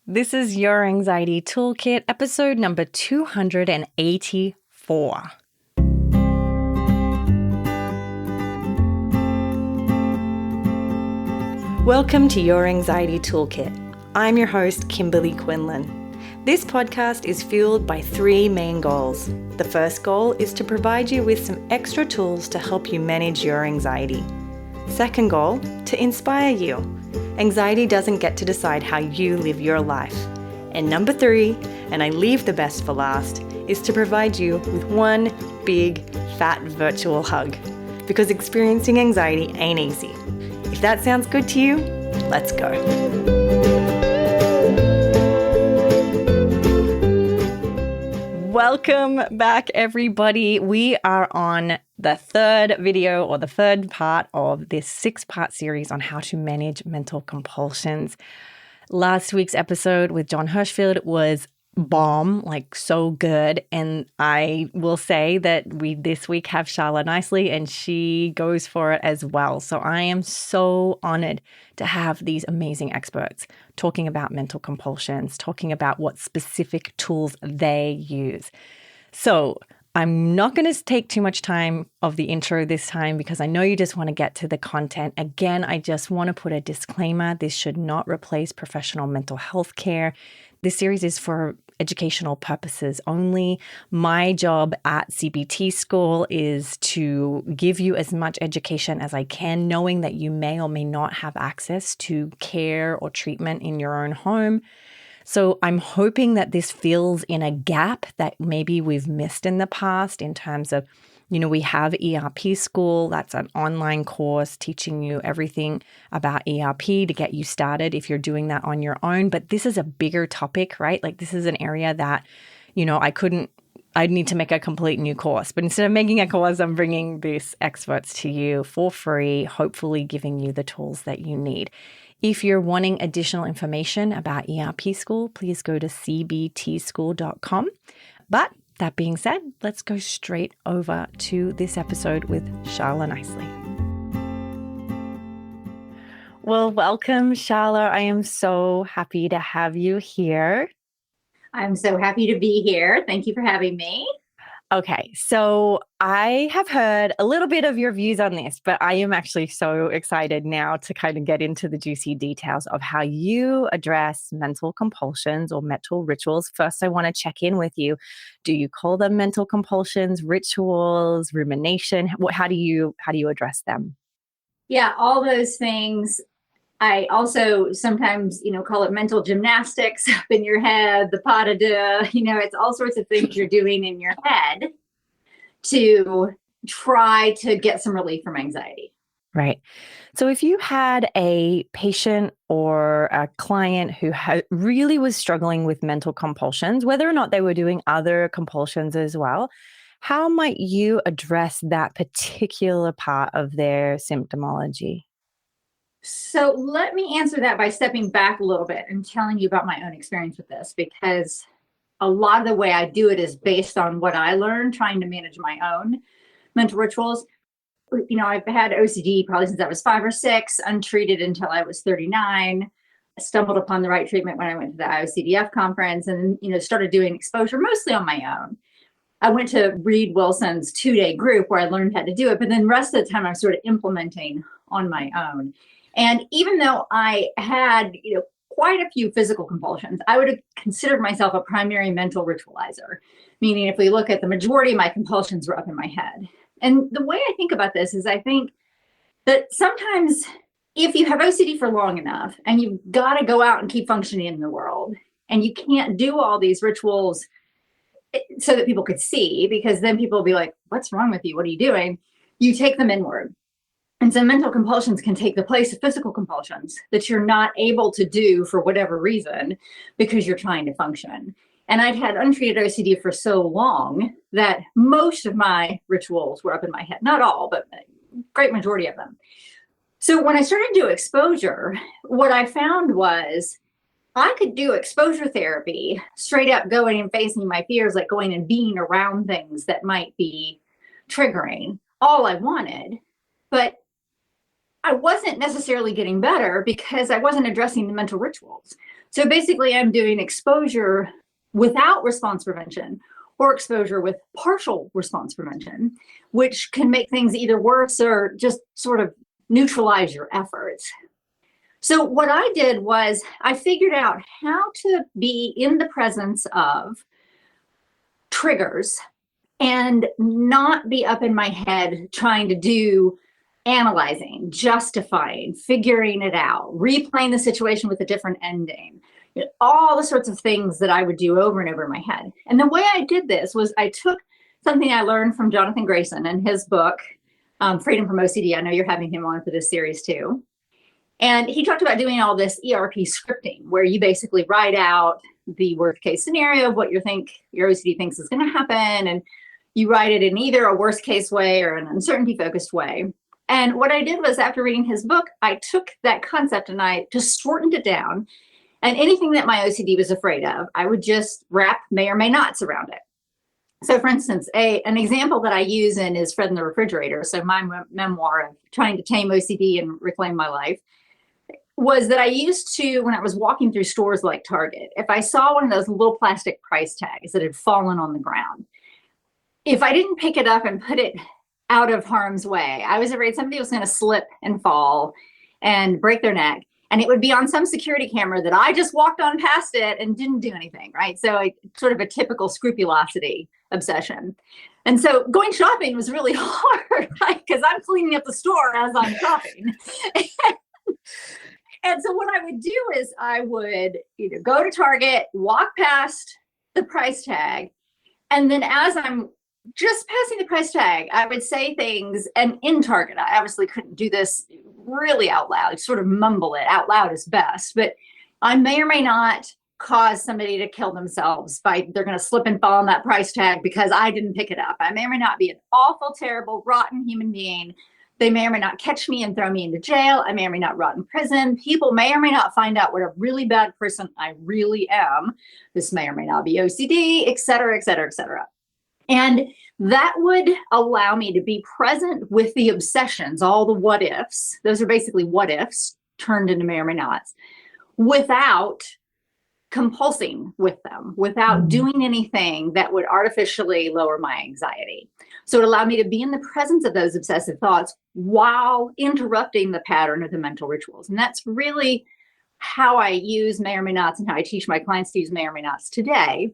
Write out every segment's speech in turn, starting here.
This is Your Anxiety Toolkit, episode number 284. Welcome to Your Anxiety Toolkit. I'm your host, Kimberly Quinlan. This podcast is fueled by three main goals. The first goal is to provide you with some extra tools to help you manage your anxiety. Second goal, to inspire you. Anxiety doesn't get to decide how you live your life. And number three, and I leave the best for last, is to provide you with one big, fat virtual hug. Because experiencing anxiety ain't easy. If that sounds good to you, let's go. Welcome back, everybody. We are on the third video or the third part of this 6-part series on how to manage mental compulsions. Last week's episode with Jon Hershfield was bomb, like so good. And I will say that we this week have Shala Nicely and she goes for it as well. So I am so honored to have these amazing experts talking about mental compulsions, talking about what specific tools they use. So I'm not going to take too much time of the intro this time because I know you just want to get to the content. Again, I just want to put a disclaimer. This should not replace professional mental health care. This series is for educational purposes only. My job at CBT School is to give you as much education as I can, knowing that you may or may not have access to care or treatment in your own home. So I'm hoping that this fills in a gap that maybe we've missed in the past in terms of, we have ERP School. That's an online course teaching you everything about ERP to get you started if you're doing that on your own. But this is a bigger topic, right? Like this is an area that, I'd need to make a complete new course. But instead of making a course, I'm bringing these experts to you for free, hopefully giving you the tools that you need. If you're wanting additional information about ERP School, please go to cbtschool.com. But that being said, let's go straight over to this episode with Shala Nicely. Well, welcome, Shala. I am so happy to have you here. I'm so happy to be here. Thank you for having me. Okay, so I have heard a little bit of your views on this, but I am actually so excited now to kind of get into the juicy details of how you address mental compulsions or mental rituals. First, I want to check in with you. Do you call them mental compulsions, rituals, rumination? How do you address them? Yeah, all those things. I also sometimes, call it mental gymnastics up in your head, the pas de deux, it's all sorts of things you're doing in your head to try to get some relief from anxiety. Right. So if you had a patient or a client who really was struggling with mental compulsions, whether or not they were doing other compulsions as well, how might you address that particular part of their symptomology? So let me answer that by stepping back a little bit and telling you about my own experience with this, because a lot of the way I do it is based on what I learned trying to manage my own mental rituals. I've had OCD probably since I was 5 or 6, untreated until I was 39. I stumbled upon the right treatment when I went to the IOCDF conference and, started doing exposure mostly on my own. I went to Reed Wilson's 2-day group where I learned how to do it, but then the rest of the time I'm sort of implementing on my own. And even though I had, quite a few physical compulsions, I would have considered myself a primary mental ritualizer, meaning if we look at the majority of my compulsions were up in my head. And the way I think about this is I think that sometimes if you have OCD for long enough and you've got to go out and keep functioning in the world and you can't do all these rituals so that people could see, because then people will be like, what's wrong with you? What are you doing? You take them inward. And so mental compulsions can take the place of physical compulsions that you're not able to do for whatever reason because you're trying to function. And I'd had untreated OCD for so long that most of my rituals were up in my head. Not all, but a great majority of them. So when I started to do exposure, what I found was I could do exposure therapy straight up going and facing my fears, like going and being around things that might be triggering, all I wanted. But I wasn't necessarily getting better because I wasn't addressing the mental rituals. So basically, I'm doing exposure without response prevention or exposure with partial response prevention, which can make things either worse or just sort of neutralize your efforts. So what I did was I figured out how to be in the presence of triggers and not be up in my head trying to do analyzing, justifying, figuring it out, replaying the situation with a different ending, all the sorts of things that I would do over and over in my head. And the way I did this was I took something I learned from Jonathan Grayson in his book, Freedom from OCD. I know you're having him on for this series too. And he talked about doing all this ERP scripting, where you basically write out the worst case scenario of what your OCD thinks is going to happen. And you write it in either a worst case way or an uncertainty focused way. And what I did was, after reading his book, I took that concept and I just shortened it down. And anything that my OCD was afraid of, I would just wrap may or may nots around it. So for instance, an example that I use in is Fred in the Refrigerator, so my memoir of trying to tame OCD and reclaim my life, was that I used to, when I was walking through stores like Target, if I saw one of those little plastic price tags that had fallen on the ground, if I didn't pick it up and put it out of harm's way, I was afraid somebody was going to slip and fall and break their neck. And it would be on some security camera that I just walked on past it and didn't do anything, right? So sort of a typical scrupulosity obsession. And so going shopping was really hard, right? Because I'm cleaning up the store as I'm shopping. And so what I would do is I would either go to Target, walk past the price tag, and then as I'm just passing the price tag, I would say things, and in Target, I obviously couldn't do this really out loud, sort of mumble it out loud is best, but I may or may not cause somebody to kill themselves by they're going to slip and fall on that price tag because I didn't pick it up. I may or may not be an awful, terrible, rotten human being. They may or may not catch me and throw me into jail. I may or may not rot in prison. People may or may not find out what a really bad person I really am. This may or may not be OCD, et cetera, et cetera, et cetera. And that would allow me to be present with the obsessions, all the what ifs. Those are basically what ifs turned into may or may nots, without compulsing with them, without doing anything that would artificially lower my anxiety. So it allowed me to be in the presence of those obsessive thoughts while interrupting the pattern of the mental rituals. And that's really how I use may or may nots and how I teach my clients to use may or may nots today,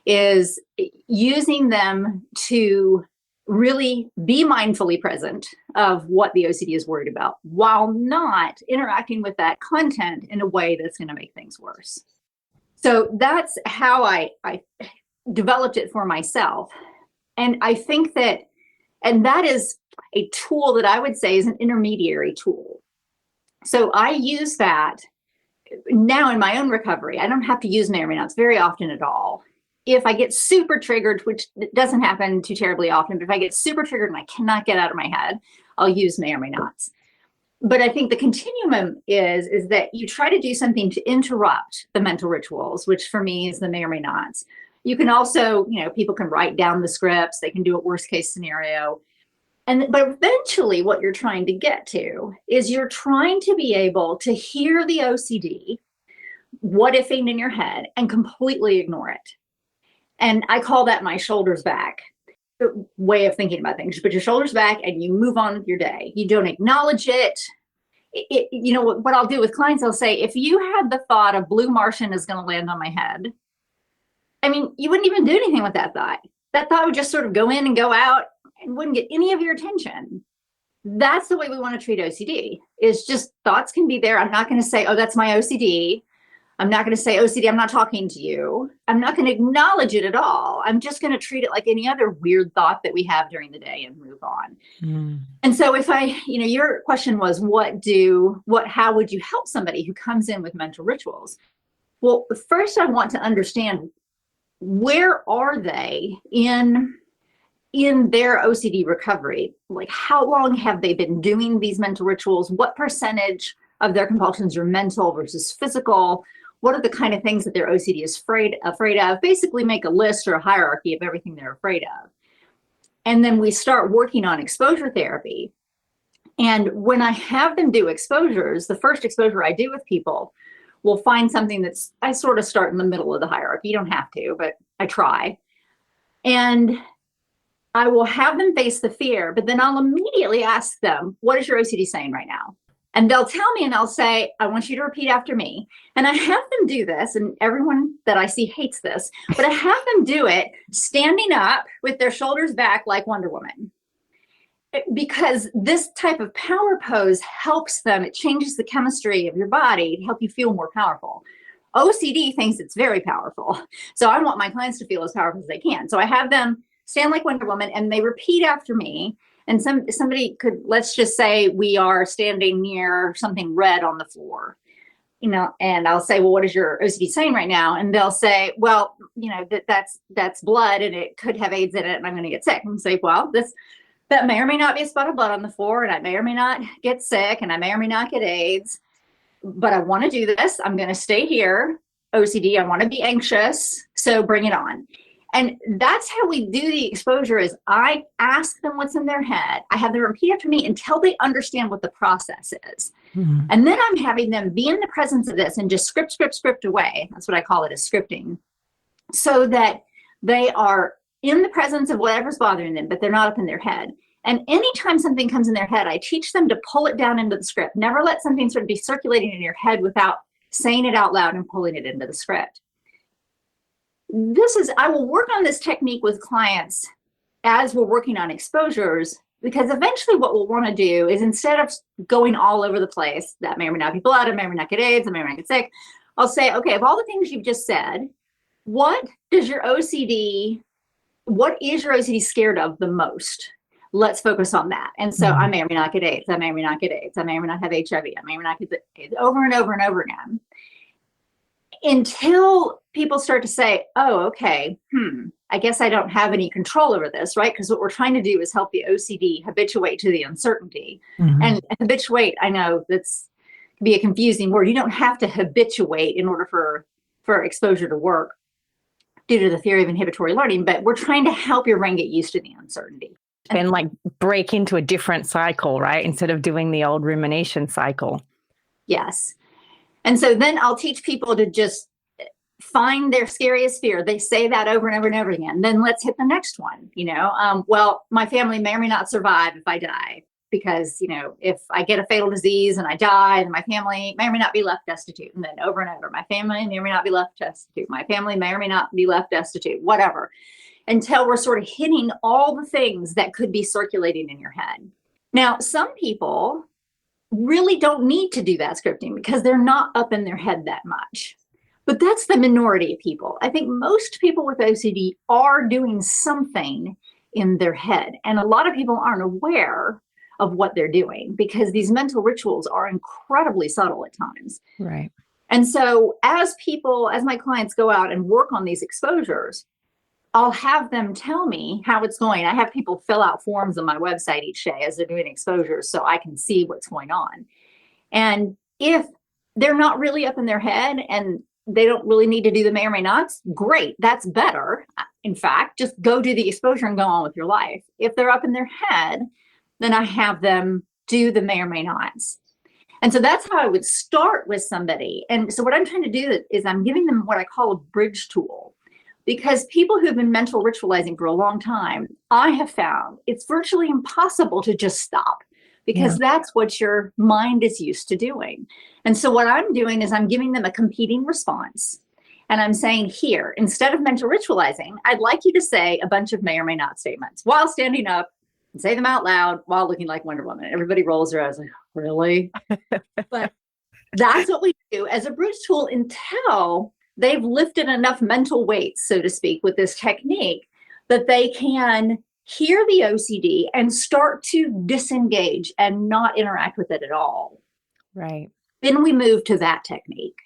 is using them to really be mindfully present of what the OCD is worried about while not interacting with that content in a way that's going to make things worse. So that's how I developed it for myself. And I think that, and that is a tool that I would say is an intermediary tool. So I use that now in my own recovery. I don't have to use may or may nots very often at all. If I get super triggered, which doesn't happen too terribly often, but if I get super triggered and I cannot get out of my head, I'll use may or may nots. But I think the continuum is that you try to do something to interrupt the mental rituals, which for me is the may or may nots. You can also, people can write down the scripts, they can do a worst case scenario. But eventually what you're trying to get to is you're trying to be able to hear the OCD, what ifing in your head, and completely ignore it. And I call that my shoulders back way of thinking about things. You put your shoulders back and you move on with your day. You don't acknowledge it. What I'll do with clients, I'll say, if you had the thought a blue Martian is going to land on my head, you wouldn't even do anything with that thought. That thought would just sort of go in and go out and wouldn't get any of your attention. That's the way we want to treat OCD, is just thoughts can be there. I'm not going to say, oh, that's my OCD. I'm not going to say, OCD, I'm not talking to you. I'm not going to acknowledge it at all. I'm just going to treat it like any other weird thought that we have during the day and move on. And so if your question was, how would you help somebody who comes in with mental rituals? Well, first I want to understand, where are they in their OCD recovery? Like, how long have they been doing these mental rituals? What percentage of their compulsions are mental versus physical? What are the kind of things that their OCD is afraid of? Basically make a list or a hierarchy of everything they're afraid of. And then we start working on exposure therapy. And when I have them do exposures, the first exposure I do with people will find something I sort of start in the middle of the hierarchy. You don't have to, but I try. And I will have them face the fear, but then I'll immediately ask them, what is your OCD saying right now? And they'll tell me, and I'll say, I want you to repeat after me. And I have them do this, and everyone that I see hates this, but I have them do it standing up with their shoulders back like Wonder Woman. Because this type of power pose helps them. It changes the chemistry of your body to help you feel more powerful. OCD thinks it's very powerful. So I want my clients to feel as powerful as they can. So I have them stand like Wonder Woman, and they repeat after me. And somebody could, let's just say we are standing near something red on the floor, and I'll say, well, what is your OCD saying right now? And they'll say, well, that's blood, and it could have AIDS in it, and I'm going to get sick. And say, well, that may or may not be a spot of blood on the floor, and I may or may not get sick, and I may or may not get AIDS, but I want to do this. I'm going to stay here. OCD, I want to be anxious, so bring it on. And that's how we do the exposure. Is I ask them what's in their head. I have them repeat after me until they understand what the process is. Mm-hmm. And then I'm having them be in the presence of this and just script away. That's what I call it, is scripting. So that they are in the presence of whatever's bothering them, but they're not up in their head. And anytime something comes in their head, I teach them to pull it down into the script. Never let something sort of be circulating in your head without saying it out loud and pulling it into the script. I will work on this technique with clients as we're working on exposures, because eventually what we'll want to do is, instead of going all over the place, that may or may not be blood, I may or may not get AIDS, I may or may not get sick, I'll say, okay, of all the things you've just said, what is your OCD scared of the most? Let's focus on that. And so I may or may not get AIDS, I may or may not get AIDS, I may or may not have HIV, I may or may not get AIDS, over and over and over again. Until people start to say, oh, okay, I guess I don't have any control over this, right? Because what we're trying to do is help the OCD habituate to the uncertainty. Mm-hmm. And habituate, I know that's can be a confusing word. You don't have to habituate in order for exposure to work due to the theory of inhibitory learning, but we're trying to help your brain get used to the uncertainty. And like break into a different cycle, right? Instead of doing the old rumination cycle. Yes. And so then I'll teach people to just find their scariest fear. They say that over and over and over again. Then let's hit the next one. Well, my family may or may not survive if I die, because, if I get a fatal disease and I die, then my family may or may not be left destitute. And then over and over, my family may or may not be left destitute. My family may or may not be left destitute, whatever, until we're sort of hitting all the things that could be circulating in your head. Now, some people really don't need to do that scripting because they're not up in their head that much. But that's the minority of people. I think most people with OCD are doing something in their head. And a lot of people aren't aware of what they're doing, because these mental rituals are incredibly subtle at times. Right. And so as my clients go out and work on these exposures, I'll have them tell me how it's going. I have people fill out forms on my website each day as they're doing exposures, so I can see what's going on. And if they're not really up in their head and they don't really need to do the may or may nots, great, that's better. In fact, just go do the exposure and go on with your life. If they're up in their head, then I have them do the may or may nots. And so that's how I would start with somebody. And so what I'm trying to do is I'm giving them what I call a bridge tool. Because people who've been mental ritualizing for a long time, I have found it's virtually impossible to just stop, because that's what your mind is used to doing. And so what I'm doing is I'm giving them a competing response. And I'm saying, here, instead of mental ritualizing, I'd like you to say a bunch of may or may not statements while standing up and say them out loud while looking like Wonder Woman. Everybody rolls their eyes like, really? But that's what we do as a bridge tool until they've lifted enough mental weights, so to speak, with this technique that they can hear the OCD and start to disengage and not interact with it at all. Right. Then we move to that technique.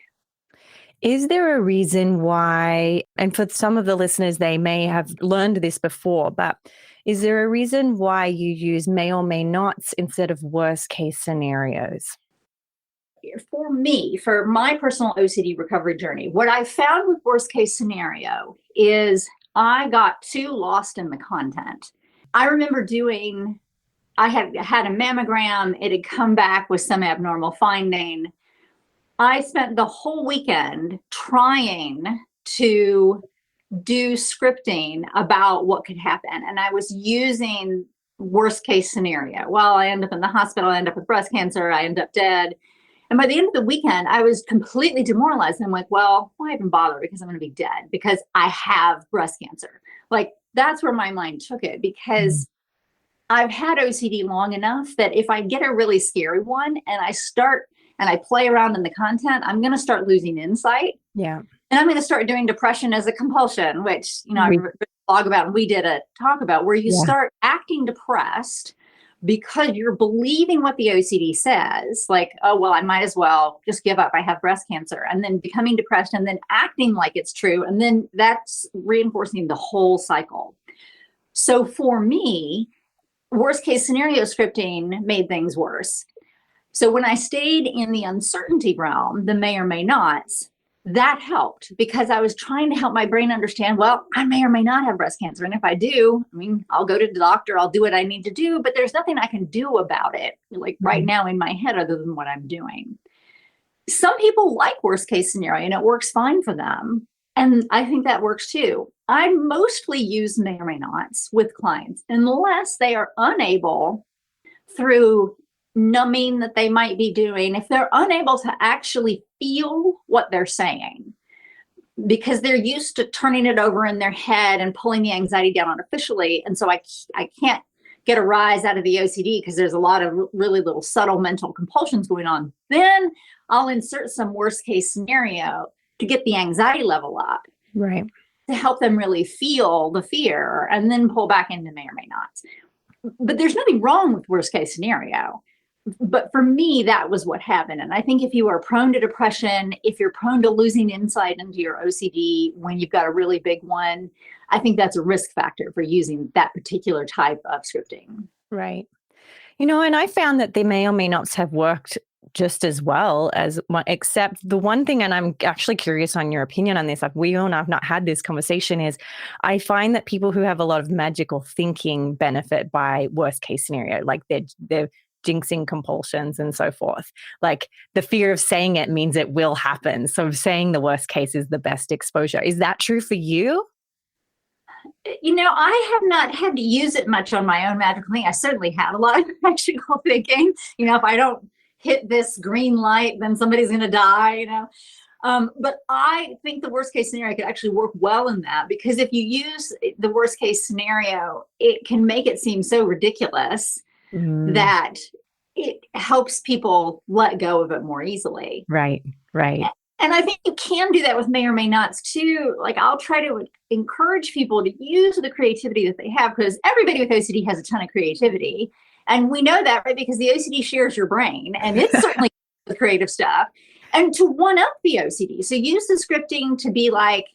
Is there a reason why, and for some of the listeners, they may have learned this before, but is there a reason why you use may or may nots instead of worst case scenarios? For me, for my personal OCD recovery journey, what I found with worst case scenario is I got too lost in the content. I remember I had a mammogram. It had come back with some abnormal finding. I spent the whole weekend trying to do scripting about what could happen. And I was using worst case scenario. Well, I end up in the hospital, I end up with breast cancer, I end up dead. And by the end of the weekend, I was completely demoralized. And I'm like, well, why even bother? Because I'm going to be dead because I have breast cancer. Like, that's where my mind took it, because I've had OCD long enough that if I get a really scary one and I play around in the content, I'm going to start losing insight. Yeah. And I'm going to start doing depression as a compulsion, which, I wrote a blog about, and we did a talk about, where you start acting depressed because you're believing what the OCD says, like, oh, well, I might as well just give up. I have breast cancer, and then becoming depressed and then acting like it's true. And then that's reinforcing the whole cycle. So for me, worst case scenario scripting made things worse. So when I stayed in the uncertainty realm, the may or may nots, that helped, because I was trying to help my brain understand, well, I may or may not have breast cancer. And if I do, I mean, I'll go to the doctor, I'll do what I need to do, but there's nothing I can do about it, like right now in my head, other than what I'm doing. Some people like worst case scenario and it works fine for them. And I think that works too. I mostly use may or may nots with clients unless they are unable, through numbing that they might be doing, if they're unable to actually feel what they're saying, because they're used to turning it over in their head and pulling the anxiety down artificially. And so I can't get a rise out of the OCD because there's a lot of really little subtle mental compulsions going on. Then I'll insert some worst case scenario to get the anxiety level up. Right. To help them really feel the fear, and then pull back into may or may not. But there's nothing wrong with worst case scenario. But for me, that was what happened. And I think if you are prone to depression, if you're prone to losing insight into your OCD when you've got a really big one, I think that's a risk factor for using that particular type of scripting. Right. And I found that the may or may nots have worked just as well as one, except the one thing, and I'm actually curious on your opinion on this, like we and I've not had this conversation, is I find that people who have a lot of magical thinking benefit by worst case scenario, like they're jinxing compulsions and so forth. Like the fear of saying it means it will happen. So saying the worst case is the best exposure. Is that true for you? I have not had to use it much on my own magical thing. I certainly had a lot of magical thinking. If I don't hit this green light, then somebody's going to die, But I think the worst case scenario could actually work well in that, because if you use the worst case scenario, it can make it seem so ridiculous that it helps people let go of it more easily. Right. And I think you can do that with may or may nots too. Like, I'll try to encourage people to use the creativity that they have, because everybody with OCD has a ton of creativity. And we know that, right? Because the OCD shares your brain, and it's certainly the creative stuff. And to one up the OCD. So use the scripting to be like,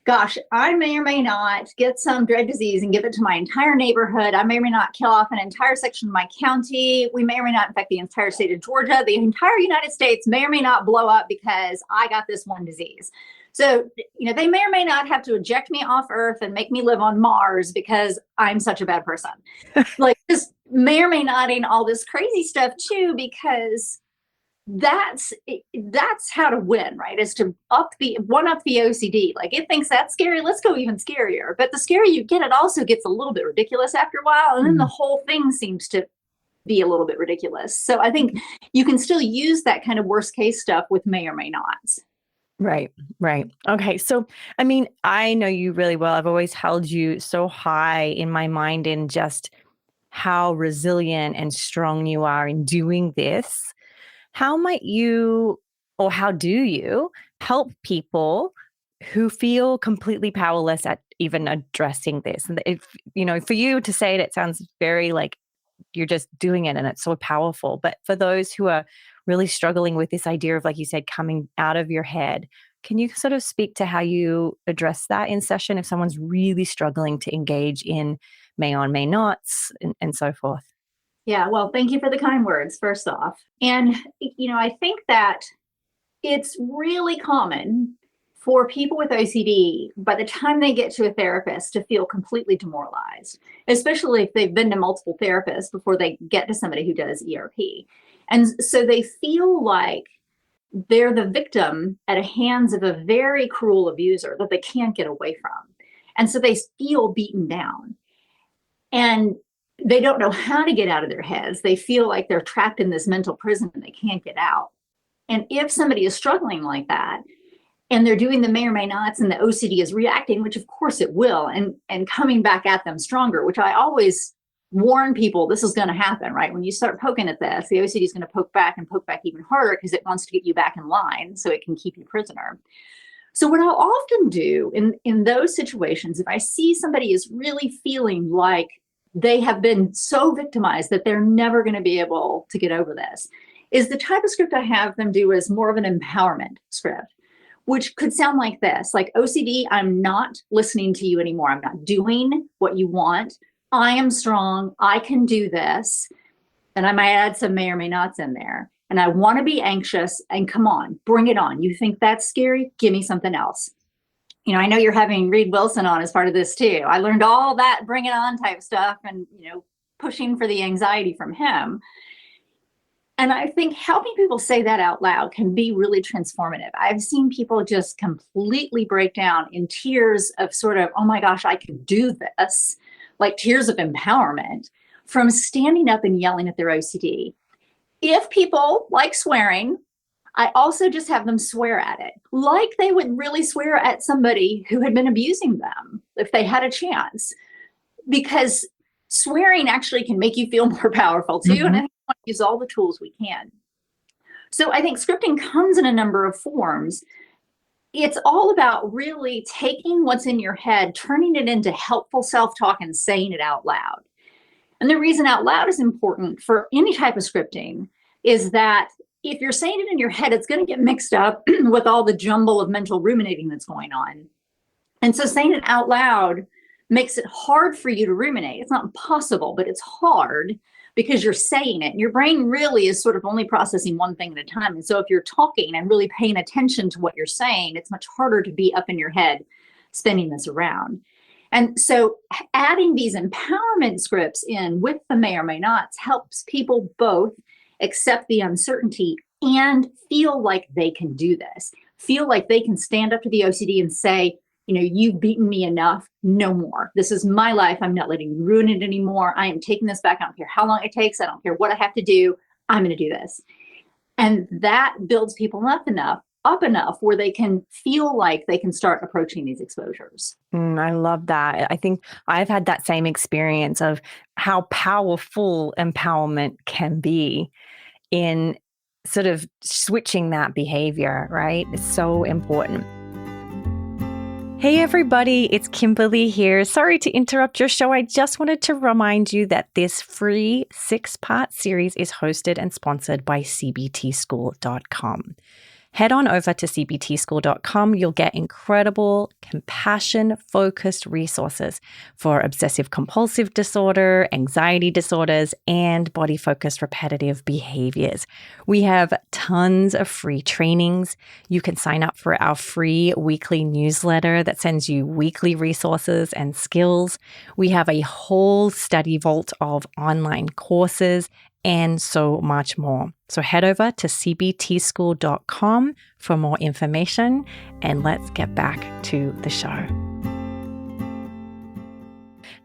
gosh, I may or may not get some dread disease and give it to my entire neighborhood. I may or may not kill off an entire section of my county. We may or may not infect the entire state of Georgia. The entire United States may or may not blow up because I got this one disease. So, they may or may not have to eject me off Earth and make me live on Mars because I'm such a bad person. Like, just may or may not in all this crazy stuff too, because that's how to win, right? Is to one up the OCD. Like, it thinks that's scary, let's go even scarier. But the scarier you get, it also gets a little bit ridiculous after a while, and then the whole thing seems to be a little bit ridiculous. So I think you can still use that kind of worst case stuff with may or may nots. Right. Okay. So, I know you really well. I've always held you so high in my mind in just how resilient and strong you are in doing this. How might you, or how do you help people who feel completely powerless at even addressing this? And if, for you to say it, it sounds very like you're just doing it and it's so powerful. But for those who are really struggling with this idea of, like you said, coming out of your head, can you sort of speak to how you address that in session if someone's really struggling to engage in may or may nots and so forth? Yeah, well, thank you for the kind words, first off. And, I think that it's really common for people with OCD, by the time they get to a therapist, to feel completely demoralized, especially if they've been to multiple therapists before they get to somebody who does ERP. And so they feel like they're the victim at the hands of a very cruel abuser that they can't get away from. And so they feel beaten down. And they don't know how to get out of their heads. They feel like they're trapped in this mental prison and they can't get out. And if somebody is struggling like that, and they're doing the may or may nots, and the OCD is reacting, which of course it will, and coming back at them stronger, which I always warn people this is going to happen, right? When you start poking at this, the OCD is going to poke back and poke back even harder because it wants to get you back in line so it can keep you prisoner. So what I'll often do in those situations, if I see somebody is really feeling like they have been so victimized that they're never going to be able to get over this, is the type of script I have them do is more of an empowerment script, which could sound like this, like OCD, I'm not listening to you anymore. I'm not doing what you want. I am strong. I can do this. And I might add some may or may nots in there. And I want to be anxious, and come on, bring it on. You think that's scary? Give me something else. You know, I know you're having Reed Wilson on as part of this too. I learned all that bring it on type stuff and, pushing for the anxiety from him. And I think helping people say that out loud can be really transformative. I've seen people just completely break down in tears of sort of, oh my gosh, I can do this, like tears of empowerment from standing up and yelling at their OCD. If people like swearing, I also just have them swear at it, like they would really swear at somebody who had been abusing them if they had a chance, because swearing actually can make you feel more powerful too. Mm-hmm. And I think we want to use all the tools we can. So I think scripting comes in a number of forms. It's all about really taking what's in your head, turning it into helpful self-talk and saying it out loud. And the reason out loud is important for any type of scripting is that if you're saying it in your head, it's going to get mixed up with all the jumble of mental ruminating that's going on. And so saying it out loud makes it hard for you to ruminate. It's not impossible, but it's hard because you're saying it. Your brain really is sort of only processing one thing at a time. And so if you're talking and really paying attention to what you're saying, it's much harder to be up in your head spinning this around. And so adding these empowerment scripts in with the may or may nots helps people both accept the uncertainty and feel like they can do this, feel like they can stand up to the OCD and say, you've beaten me enough, no more. This is my life. I'm not letting you ruin it anymore. I am taking this back. I don't care how long it takes. I don't care what I have to do. I'm going to do this. And that builds people up enough where they can feel like they can start approaching these exposures. I love that. I think I've had that same experience of how powerful empowerment can be in sort of switching that behavior, right? It's so important. Hey everybody, it's Kimberly here. Sorry to interrupt your show. I just wanted to remind you that this free 6-part series is hosted and sponsored by cbtschool.com. Head on over to cbtschool.com. You'll get incredible, compassion-focused resources for obsessive compulsive disorder, anxiety disorders, and body-focused repetitive behaviors. We have tons of free trainings. You can sign up for our free weekly newsletter that sends you weekly resources and skills. We have a whole study vault of online courses and so much more. So head over to cbtschool.com for more information, and let's get back to the show.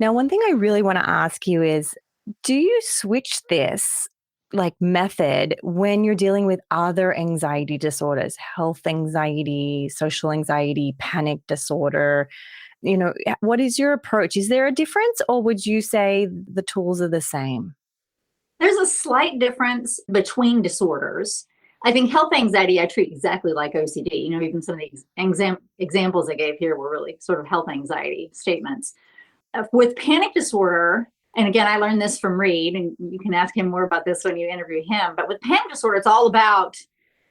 Now, one thing I really want to ask you is, do you switch this method when you're dealing with other anxiety disorders, health anxiety, social anxiety, panic disorder? What is your approach? Is there a difference, or would you say the tools are the same? There's a slight difference between disorders. I think health anxiety I treat exactly like OCD. Even some of the examples I gave here were really sort of health anxiety statements. With panic disorder, and again, I learned this from Reed, and you can ask him more about this when you interview him, but with panic disorder, it's all about,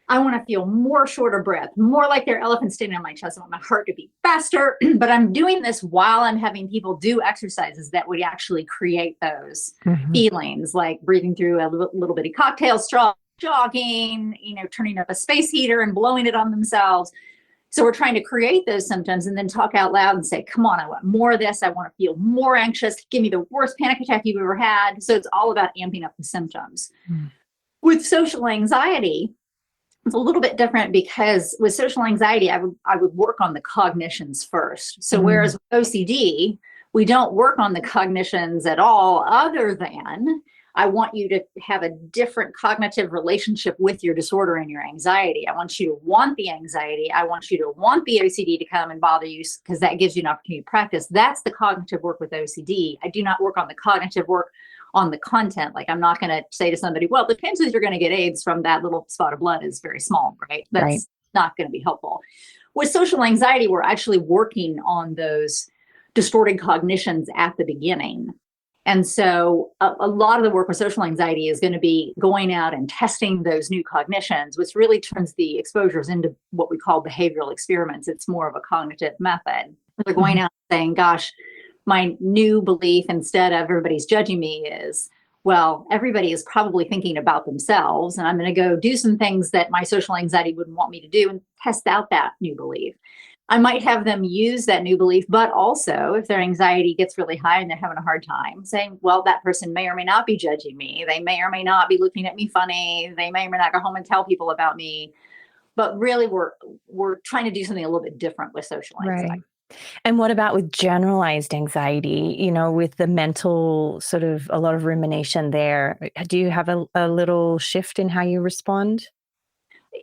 I want to feel more shorter breath, more like there are elephants standing on my chest. I want my heart to beat faster, but I'm doing this while I'm having people do exercises that would actually create those feelings, like breathing through a little bitty cocktail straw, jogging, turning up a space heater and blowing it on themselves. So we're trying to create those symptoms and then talk out loud and say, come on, I want more of this. I want to feel more anxious. Give me the worst panic attack you've ever had. So it's all about amping up the symptoms. With social anxiety, It's a little bit different because with social anxiety, I would work on the cognitions first. So whereas with OCD, we don't work on the cognitions at all, other than I want you to have a different cognitive relationship with your disorder and your anxiety. I want you to want the anxiety. I want you to want the OCD to come and bother you, because that gives you an opportunity to practice. That's the cognitive work with OCD. I do not work on the cognitive work on the content. Like, I'm not going to say to somebody, well, the chances you're going to get AIDS from that little spot of blood is very small, right? That's Right. not going to be helpful. With social anxiety, we're actually working on those distorted cognitions at the beginning. And so a lot of the work with social anxiety is going to be going out and testing those new cognitions, which really turns the exposures into what we call behavioral experiments. It's more of a cognitive method. They're going out and saying, gosh, my new belief, instead of everybody's judging me, is, well, everybody is probably thinking about themselves, and I'm going to go do some things that my social anxiety wouldn't want me to do and test out that new belief. I might have them use that new belief, but also if their anxiety gets really high and they're having a hard time, saying, well, that person may or may not be judging me. They may or may not be looking at me funny. They may or may not go home and tell people about me. But really, we're trying to do something a little bit different with social anxiety. Right. And what about with generalized anxiety, with the mental sort of a lot of rumination there? Do you have a little shift in how you respond?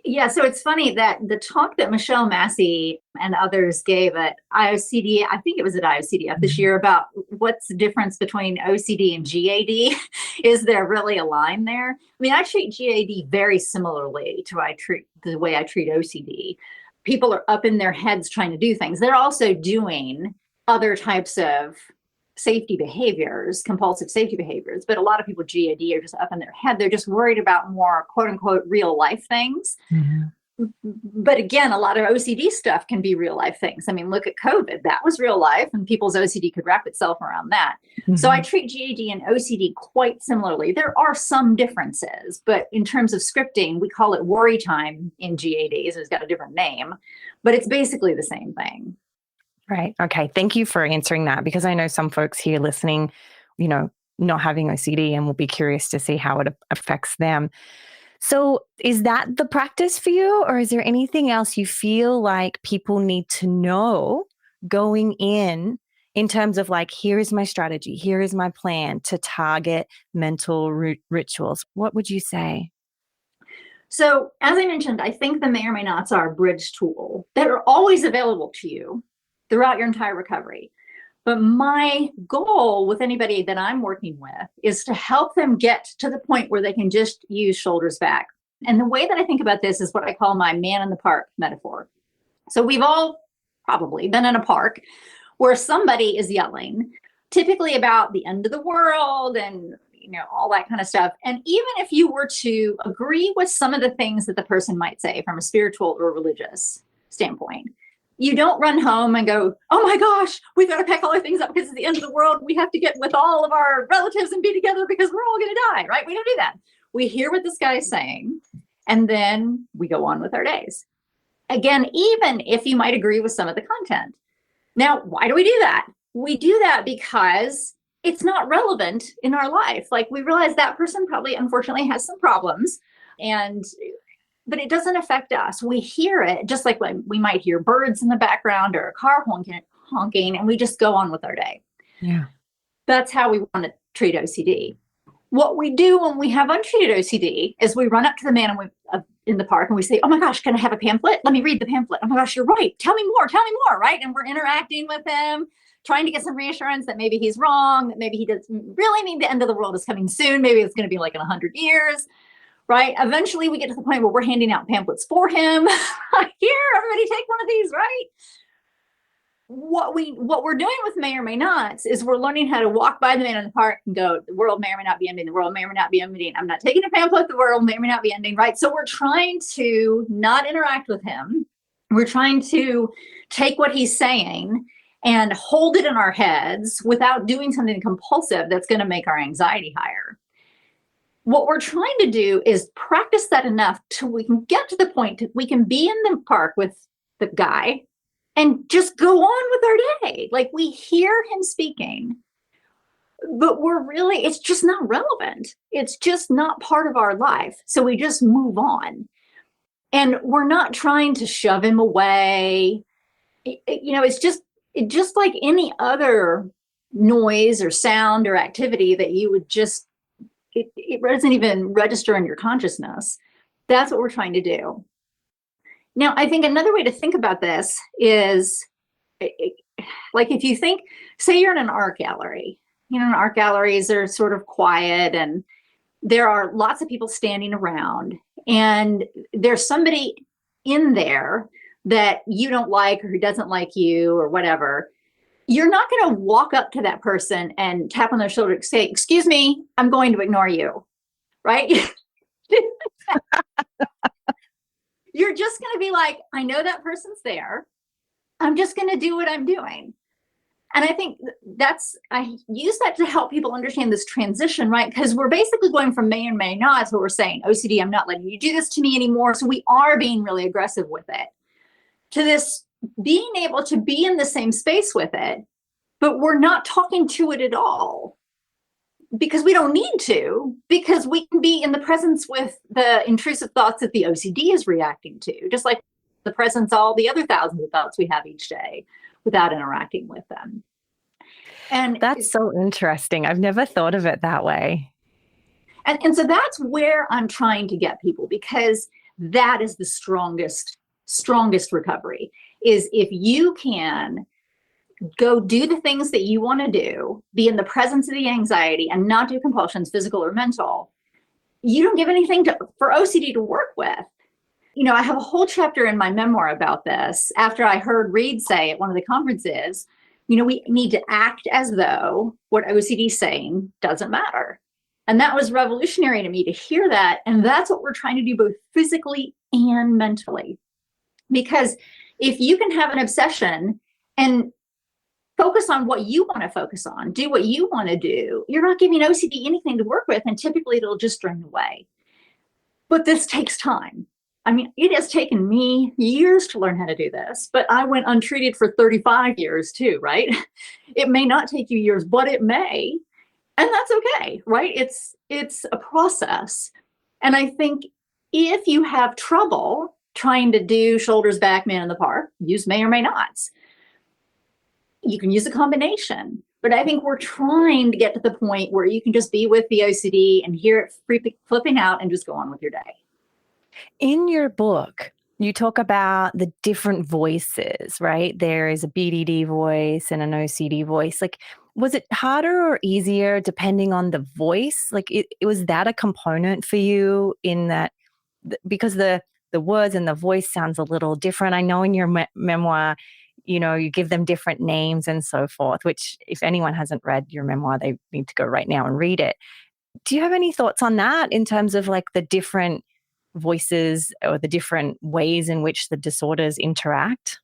Yeah, so it's funny that the talk that Michelle Massey and others gave at IOCD, I think it was at IOCDF this year, about what's the difference between OCD and GAD. Is there really a line there? I mean, I treat GAD very similarly to the way I treat OCD. People are up in their heads trying to do things. They're also doing other types of safety behaviors, compulsive safety behaviors, but a lot of people with GAD are just up in their head. They're just worried about more quote unquote real life things. But again, a lot of OCD stuff can be real life things. I mean, look at COVID. That was real life, and people's OCD could wrap itself around that. So I treat GAD and OCD quite similarly. There are some differences, but in terms of scripting, we call it worry time in GAD, so it's got a different name, but it's basically the same thing. Right. Okay. Thank you for answering that, because I know some folks here listening, not having OCD, and will be curious to see how it affects them. So is that the practice for you, or is there anything else you feel like people need to know going in terms of like, here is my strategy, here is my plan to target mental rituals? What would you say? So as I mentioned, I think the may or may nots are a bridge tool that are always available to you throughout your entire recovery. But my goal with anybody that I'm working with is to help them get to the point where they can just use shoulders back. And the way that I think about this is what I call my man in the park metaphor. So we've all probably been in a park where somebody is yelling, typically about the end of the world and all that kind of stuff. And even if you were to agree with some of the things that the person might say from a spiritual or religious standpoint, you don't run home and go, oh my gosh, we've got to pack all our things up because it's the end of the world. We have to get with all of our relatives and be together because we're all going to die, right? We don't do that. We hear what this guy is saying, and then we go on with our days. Again, even if you might agree with some of the content. Now, why do we do that? We do that because it's not relevant in our life. Like, we realize that person probably, unfortunately, has some problems, but it doesn't affect us. We hear it just like when we might hear birds in the background or a car honking, and we just go on with our day. Yeah. That's how we want to treat OCD. What we do when we have untreated OCD is we run up to the man in the park and we say, oh my gosh, can I have a pamphlet? Let me read the pamphlet. Oh my gosh, you're right. Tell me more, right? And we're interacting with him, trying to get some reassurance that maybe he's wrong, that maybe he doesn't really mean the end of the world is coming soon. Maybe it's going to be like in 100 years. Right? Eventually we get to the point where we're handing out pamphlets for him. Here, everybody take one of these, right? What we're doing with may or may nots is we're learning how to walk by the man in the park and go, the world may or may not be ending. The world may or may not be ending. I'm not taking a pamphlet. The world may or may not be ending, right? So we're trying to not interact with him. We're trying to take what he's saying and hold it in our heads without doing something compulsive that's going to make our anxiety higher. What we're trying to do is practice that enough till we can get to the point that we can be in the park with the guy and just go on with our day. Like, we hear him speaking, but it's just not relevant. It's just not part of our life. So we just move on. And we're not trying to shove him away. It's just like any other noise or sound or activity that you would just, it doesn't even register in your consciousness. That's what we're trying to do. Now, I think another way to think about this is, like, if you think, say you're in an art gallery, art galleries are sort of quiet and there are lots of people standing around, and there's somebody in there that you don't like or who doesn't like you or whatever. You're not going to walk up to that person and tap on their shoulder and say, "Excuse me, I'm going to ignore you," right? You're just going to be like, "I know that person's there. I'm just going to do what I'm doing." And I think I use that to help people understand this transition, right? Because we're basically going from may and may not. So we're saying, OCD, I'm not letting you do this to me anymore. So we are being really aggressive with it. To this being able to be in the same space with it, but we're not talking to it at all. Because we don't need to, because we can be in the presence with the intrusive thoughts that the OCD is reacting to, just like the presence, all the other thousands of thoughts we have each day without interacting with them. And that's so interesting. I've never thought of it that way. And so that's where I'm trying to get people, because that is the strongest recovery, is if you can go do the things that you want to do, be in the presence of the anxiety and not do compulsions, physical or mental, you don't give anything for OCD to work with. I have a whole chapter in my memoir about this after I heard Reed say at one of the conferences, we need to act as though what OCD is saying doesn't matter. And that was revolutionary to me to hear that. And that's what we're trying to do both physically and mentally. Because if you can have an obsession and focus on what you want to focus on, do what you want to do, you're not giving OCD anything to work with, and typically it'll just drain away. But this takes time. I mean, it has taken me years to learn how to do this, but I went untreated for 35 years too, right? It may not take you years, but it may, and that's okay, right? It's a process. And I think if you have trouble trying to do shoulders back, man in the park, use may or may nots. You can use a combination, but I think we're trying to get to the point where you can just be with the OCD and hear it flipping out and just go on with your day. In your book, you talk about the different voices, right? There is a BDD voice and an OCD voice. Like, was it harder or easier depending on the voice? Like, was that a component for you in that? Because the words and the voice sounds a little different. I know in your memoir, you give them different names and so forth, which if anyone hasn't read your memoir, they need to go right now and read it. Do you have any thoughts on that in terms of like the different voices or the different ways in which the disorders interact?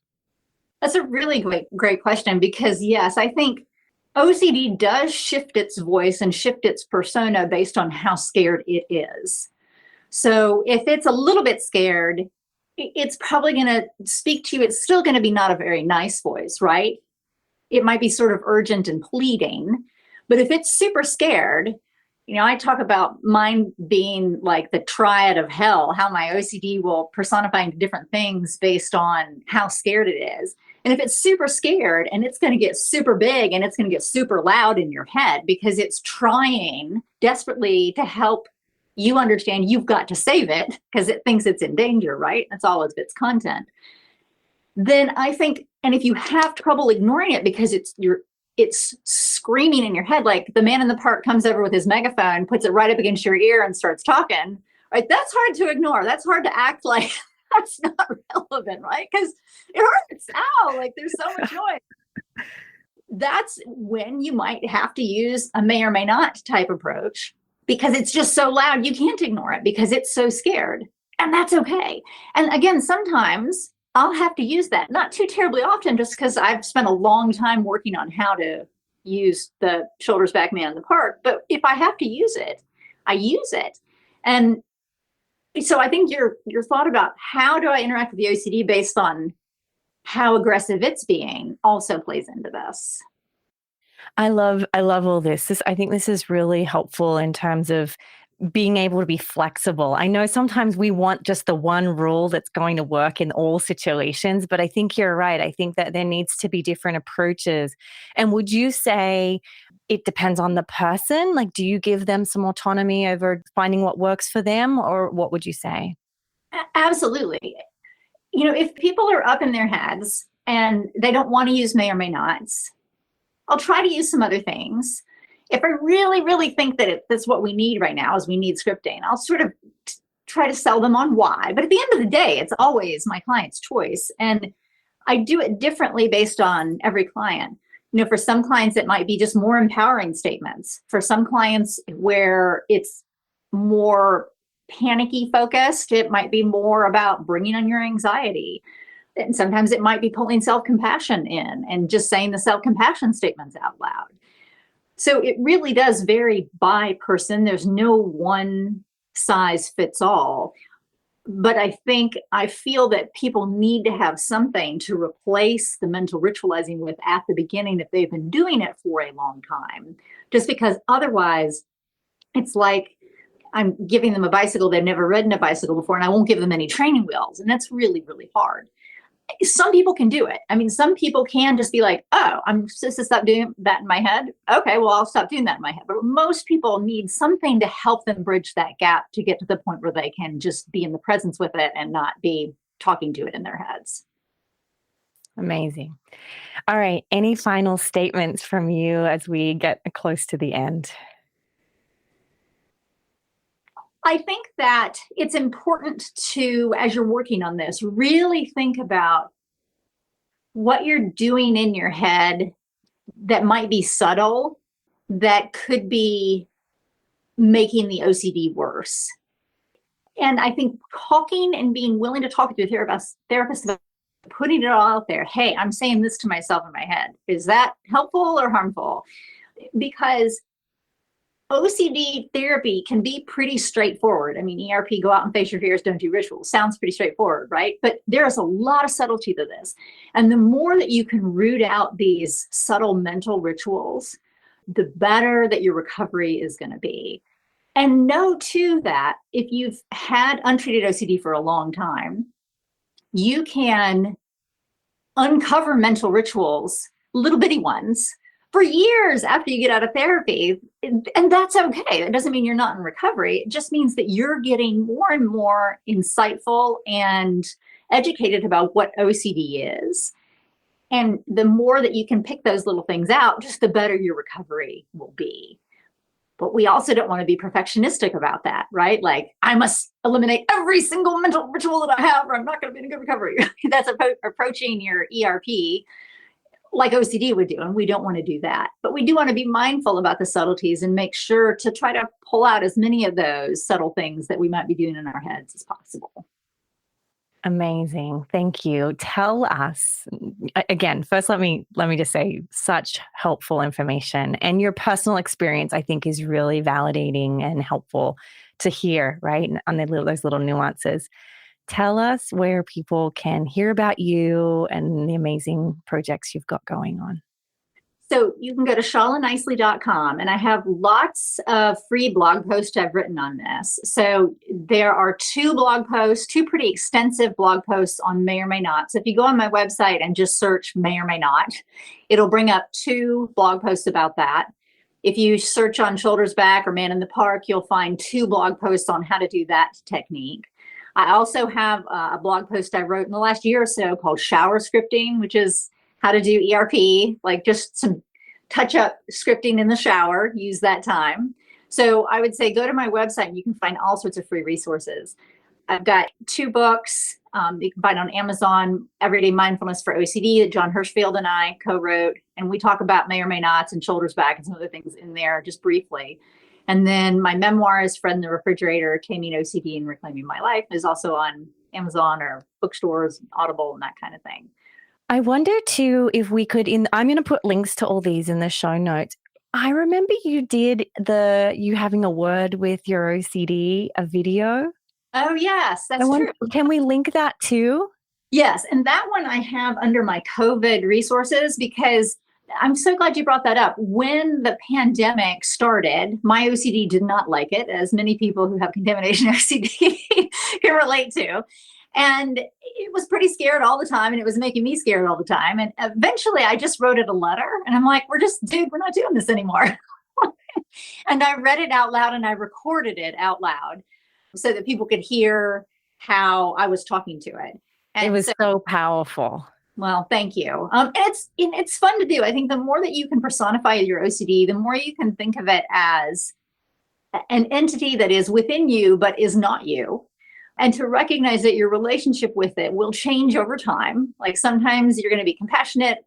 That's a really great question, because yes, I think OCD does shift its voice and shift its persona based on how scared it is. So if it's a little bit scared, it's probably going to speak to you. It's still going to be not a very nice voice, right? It might be sort of urgent and pleading. But if it's super scared, I talk about mine being like the triad of hell, how my OCD will personify into different things based on how scared it is. And if it's super scared, and it's going to get super big and it's going to get super loud in your head because it's trying desperately to help you understand you've got to save it because it thinks it's in danger, right? That's all of its content. Then I think, and if you have trouble ignoring it because it's screaming in your head, like the man in the park comes over with his megaphone, puts it right up against your ear and starts talking, right? That's hard to ignore. That's hard to act like that's not relevant, right? Because it hurts. Ow, like there's so much noise. That's when you might have to use a may or may not type approach, because it's just so loud, you can't ignore it because it's so scared. And that's okay. And again, sometimes I'll have to use that, not too terribly often, just because I've spent a long time working on how to use the shoulders back, man in the park. But if I have to use it, I use it. And so I think your thought about how do I interact with the OCD based on how aggressive it's being also plays into this. I love all this. I think this is really helpful in terms of being able to be flexible. I know sometimes we want just the one rule that's going to work in all situations, but I think you're right. I think that there needs to be different approaches. And would you say it depends on the person? Like, do you give them some autonomy over finding what works for them, or what would you say? Absolutely. If people are up in their heads and they don't want to use may or may nots, I'll try to use some other things. If I really, really think that that's what we need right now is we need scripting, I'll sort of try to sell them on why. But at the end of the day, it's always my client's choice. And I do it differently based on every client. For some clients, it might be just more empowering statements. For some clients where it's more panicky focused, it might be more about bringing on your anxiety. And sometimes it might be pulling self-compassion in and just saying the self-compassion statements out loud. So it really does vary by person. There's no one size fits all. But I feel that people need to have something to replace the mental ritualizing with at the beginning if they've been doing it for a long time. Just because otherwise, it's like I'm giving them a bicycle they've never ridden a bicycle before, and I won't give them any training wheels. And that's really, really hard. Some people can do it. I mean, some people can just be like, oh, I'm supposed to stop doing that in my head. Okay, well, I'll stop doing that in my head. But most people need something to help them bridge that gap to get to the point where they can just be in the presence with it and not be talking to it in their heads. Amazing. All right. Any final statements from you as we get close to the end? I think that it's important to, as you're working on this, really think about what you're doing in your head that might be subtle, that could be making the OCD worse. And I think talking and being willing to talk to a therapist about putting it all out there. Hey, I'm saying this to myself in my head. Is that helpful or harmful? Because OCD therapy can be pretty straightforward. I mean, ERP, go out and face your fears, don't do rituals. Sounds pretty straightforward, right? But there's a lot of subtlety to this. And the more that you can root out these subtle mental rituals, the better that your recovery is going to be. And know too that if you've had untreated OCD for a long time, you can uncover mental rituals, little bitty ones, for years after you get out of therapy. And that's okay. It doesn't mean you're not in recovery. It just means that you're getting more and more insightful and educated about what OCD is. And the more that you can pick those little things out, just the better your recovery will be. But we also don't want to be perfectionistic about that, right? Like, I must eliminate every single mental ritual that I have, or I'm not going to be in a good recovery. That's approaching your ERP like OCD would do, and we don't want to do that. But we do want to be mindful about the subtleties and make sure to try to pull out as many of those subtle things that we might be doing in our heads as possible. Amazing. Thank you. Tell us again, first, let me just say such helpful information, and your personal experience, I think, is really validating and helpful to hear, right? On those little nuances. Tell us where people can hear about you and the amazing projects you've got going on. So you can go to shalanicely.com, and I have lots of free blog posts I've written on this. So there are two pretty extensive blog posts on may or may not. So if you go on my website and just search may or may not, it'll bring up two blog posts about that. If you search on shoulders back or man in the park, you'll find two blog posts on how to do that technique. I also have a blog post I wrote in the last year or so called Shower Scripting, which is how to do ERP, like just some touch-up scripting in the shower, use that time. So I would say go to my website and you can find all sorts of free resources. I've got two books you can find on Amazon, Everyday Mindfulness for OCD, that Jon Hershfield and I co-wrote. And we talk about may or may nots and shoulders back and some other things in there just briefly. And then my memoir is Friend in the Refrigerator, Taming OCD and Reclaiming My Life, is also on Amazon or bookstores, Audible, and that kind of thing. I wonder too if we could, I'm going to put links to all these in the show notes. I remember you did you having a word with your OCD, a video. Oh, yes, that's true. Can we link that too? Yes, and that one I have under my COVID resources because I'm so glad you brought that up. When the pandemic started, my OCD did not like it, as many people who have contamination OCD can relate to. And it was pretty scared all the time, and it was making me scared all the time. And eventually I just wrote it a letter, and I'm like, we're not doing this anymore. And I read it out loud, and I recorded it out loud so that people could hear how I was talking to it. And it was so powerful. Well, thank you. And it's fun to do. I think the more that you can personify your OCD, the more you can think of it as an entity that is within you, but is not you. And to recognize that your relationship with it will change over time. Like sometimes you're going to be compassionate,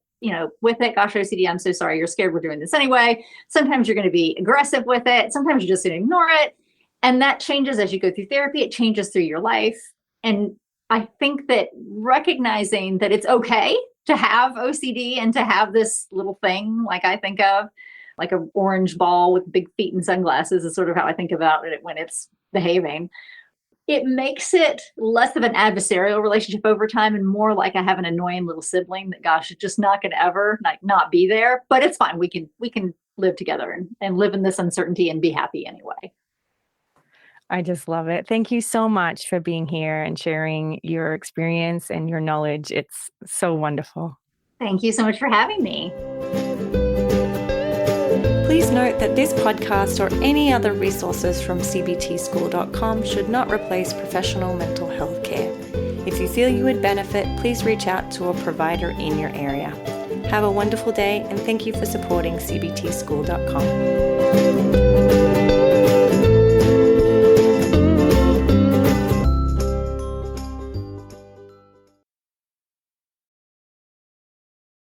with it. Gosh, OCD, I'm so sorry. You're scared we're doing this anyway. Sometimes you're going to be aggressive with it. Sometimes you're just going to ignore it. And that changes as you go through therapy. It changes through your life. And I think that recognizing that it's okay to have OCD and to have this little thing, like I think of, like an orange ball with big feet and sunglasses is sort of how I think about it when it's behaving. It makes it less of an adversarial relationship over time and more like I have an annoying little sibling that, gosh, it's just not going to ever not be there. But it's fine. We can live together and live in this uncertainty and be happy anyway. I just love it. Thank you so much for being here and sharing your experience and your knowledge. It's so wonderful. Thank you so much for having me. Please note that this podcast or any other resources from cbtschool.com should not replace professional mental health care. If you feel you would benefit, please reach out to a provider in your area. Have a wonderful day, and thank you for supporting cbtschool.com.